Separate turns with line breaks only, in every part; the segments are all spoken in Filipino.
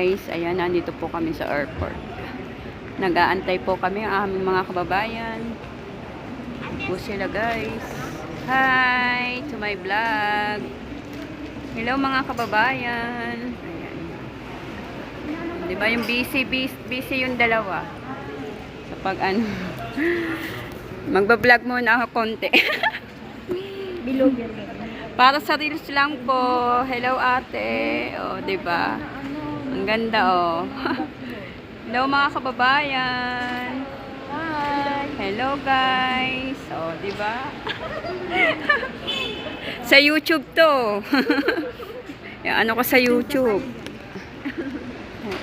Guys, ayan, nandito po kami sa airport. Nag-aantay po kami ang aming mga kababayan. Po sila, guys. Hi to my vlog. Hello mga kababayan. Ayan. Diba yung busy yung dalawa. Kapag ano, magbablog muna ako konti.
Bilog.
Para sa reels lang po. Hello ate. O, diba? Ang ganda, oh. Hello mga kababayan.
Hi.
Hello guys. Oh, di ba? Sa YouTube to. Yung ano ko sa YouTube.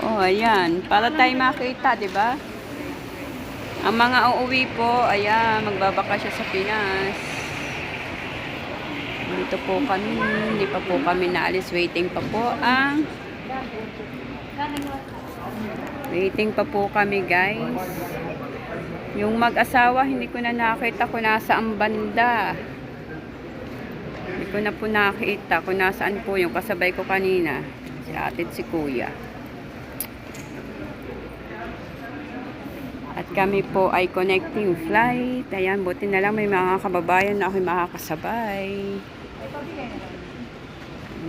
Oh, ayan. Para tayo makita, di ba? Ang mga uuwi po, ayan, magbabakasyon sa Pinas. Dito po kami. Hindi pa po kami naalis. Waiting pa po ang waiting pa po kami, guys. Yung mag-asawa, hindi ko na nakita kung nasaan banda. Hindi ko na po nakita kung nasaan po yung kasabay ko kanina. Si ate at si kuya. At kami po ay connecting flight. Ayan, buti na lang may mga kababayan na ako'y makakasabay.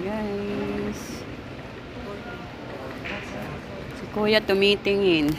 Guys. Si kuya tumitingin.